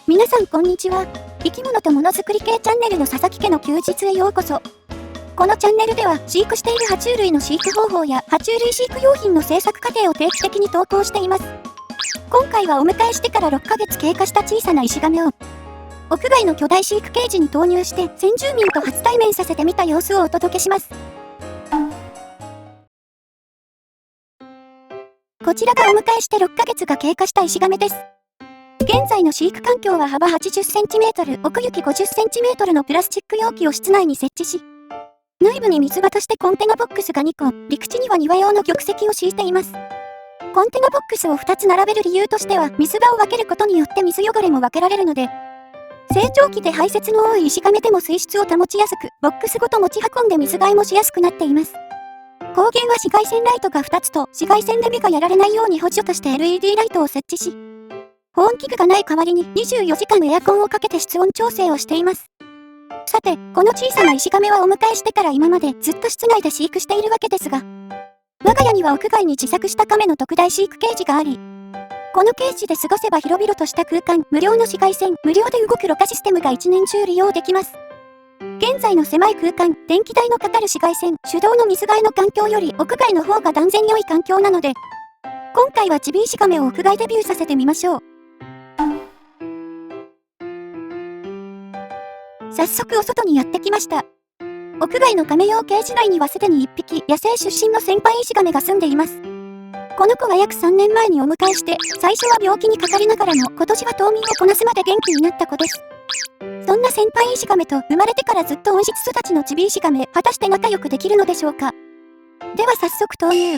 皆さんこんにちは。生き物とものづくり系チャンネルの佐々木家の休日へようこそ。このチャンネルでは飼育している爬虫類の飼育方法や爬虫類飼育用品の制作過程を定期的に投稿しています。今回はお迎えしてから6ヶ月経過した小さな石亀を屋外の巨大飼育ケージに投入して先住民と初対面させてみた様子をお届けします。こちらがお迎えして6ヶ月が経過した石亀です。現在の飼育環境は幅 80cm、奥行き 50cm のプラスチック容器を室内に設置し、内部に水場としてコンテナボックスが2個、陸地には庭用の玉石を敷いています。コンテナボックスを2つ並べる理由としては、水場を分けることによって水汚れも分けられるので、成長期で排泄の多い石亀でも水質を保ちやすく、ボックスごと持ち運んで水替えもしやすくなっています。光源は紫外線ライトが2つと、紫外線で目がやられないように補助として LED ライトを設置し、保温器具がない代わりに24時間エアコンをかけて室温調整をしています。さて、この小さな石亀はお迎えしてから今までずっと室内で飼育しているわけですが、我が家には屋外に自作した亀の特大飼育ケージがあり、このケージで過ごせば広々とした空間、無料の紫外線、無料で動くろ過システムが一年中利用できます。現在の狭い空間、電気代のかかる紫外線、手動の水替えの環境より屋外の方が断然良い環境なので、今回はチビ石亀を屋外デビューさせてみましょう。早速お外にやってきました。屋外の亀用ケージ内にはすでに1匹野生出身の先輩石亀が住んでいます。この子は約3年前にお迎えして、最初は病気にかかりながらも今年は冬眠をこなすまで元気になった子です。そんな先輩石亀と生まれてからずっと温室育ちのチビ石亀、果たして仲良くできるのでしょうか。では早速投入。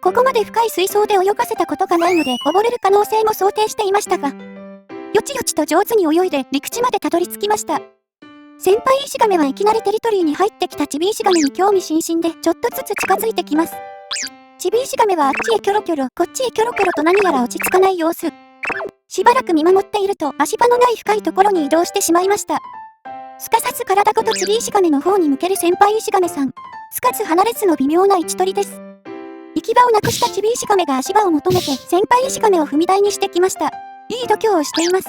ここまで深い水槽で泳がせたことがないので溺れる可能性も想定していましたが、よちよちと上手に泳いで陸地までたどり着きました。先輩石亀はいきなりテリトリーに入ってきたチビ石亀に興味津々でちょっとずつ近づいてきます。チビ石亀はあっちへキョロキョロ、こっちへキョロキョロと何やら落ち着かない様子。しばらく見守っていると足場のない深いところに移動してしまいました。すかさず体ごとチビ石亀の方に向ける先輩石亀さん。つかず離れずの微妙な位置取りです。行き場をなくしたチビ石亀が足場を求めて先輩石亀を踏み台にしてきました。いい度胸をしています。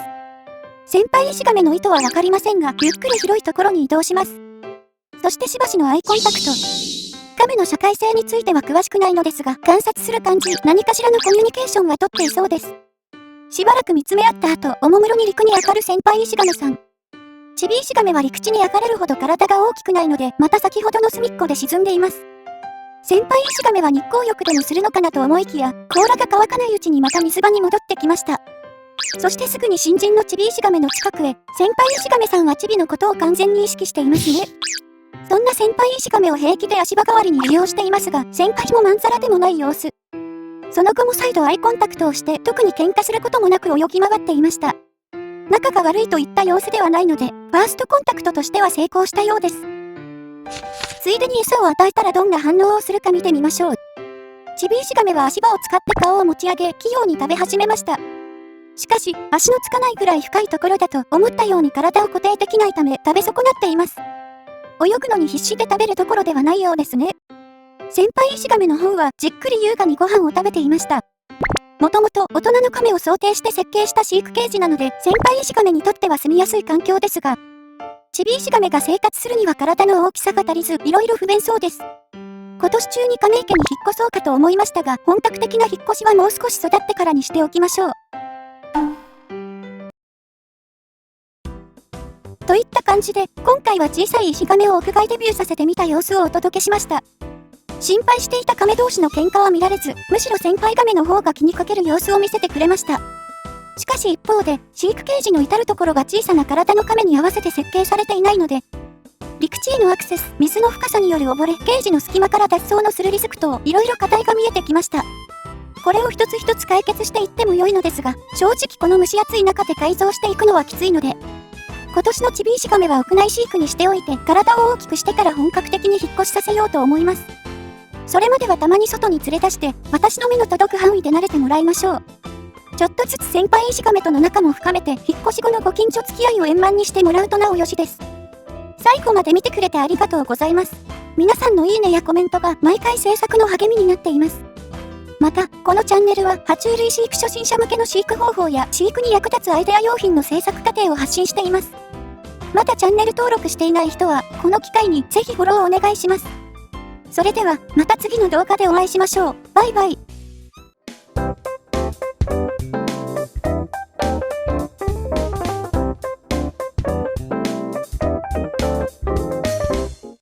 先輩石亀の意図はわかりませんが、ゆっくり広いところに移動します。そしてしばしのアイコンタクト。亀の社会性については詳しくないのですが、観察する感じ、何かしらのコミュニケーションはとっていそうです。しばらく見つめ合った後、おもむろに陸に上がる先輩石亀さん。チビ石亀は陸地に上がれるほど体が大きくないので、また先ほどの隅っこで沈んでいます。先輩石亀は日光浴でもするのかなと思いきや、甲羅が乾かないうちにまた水場に戻ってきました。そしてすぐに新人のチビ石亀の近くへ、先輩石亀さんはチビのことを完全に意識していますね。そんな先輩石亀を平気で足場代わりに利用していますが、先輩もまんざらでもない様子。その後も再度アイコンタクトをして、特に喧嘩することもなく泳ぎ回っていました。仲が悪いといった様子ではないので、ファーストコンタクトとしては成功したようです。ついでに餌を与えたらどんな反応をするか見てみましょう。チビ石亀は足場を使って顔を持ち上げ、器用に食べ始めました。しかし、足のつかないくらい深いところだと思ったように体を固定できないため食べ損なっています。泳ぐのに必死で食べるところではないようですね。先輩石亀の方はじっくり優雅にご飯を食べていました。もともと大人の亀を想定して設計した飼育ケージなので先輩石亀にとっては住みやすい環境ですが、チビ石亀が生活するには体の大きさが足りずいろいろ不便そうです。今年中に亀池に引っ越そうかと思いましたが、本格的な引っ越しはもう少し育ってからにしておきましょう。といった感じで、今回は小さい石亀を屋外デビューさせてみた様子をお届けしました。心配していた亀同士の喧嘩は見られず、むしろ先輩亀の方が気にかける様子を見せてくれました。しかし一方で、飼育ケージの至るところが小さな体の亀に合わせて設計されていないので、陸地へのアクセス、水の深さによる溺れ、ケージの隙間から脱走のするリスク等、いろいろ課題が見えてきました。これを一つ一つ解決していっても良いのですが、正直この蒸し暑い中で改造していくのはきついので、今年のチビ石亀は屋内飼育にしておいて、体を大きくしてから本格的に引っ越しさせようと思います。それまではたまに外に連れ出して、私の目の届く範囲で慣れてもらいましょう。ちょっとずつ先輩石亀との仲も深めて、引っ越し後のご近所付き合いを円満にしてもらうとなおよしです。最後まで見てくれてありがとうございます。皆さんのいいねやコメントが毎回制作の励みになっています。また、このチャンネルは、爬虫類飼育初心者向けの飼育方法や飼育に役立つアイデア用品の制作過程を発信しています。まだチャンネル登録していない人は、この機会にぜひフォローをお願いします。それでは、また次の動画でお会いしましょう。バイバイ。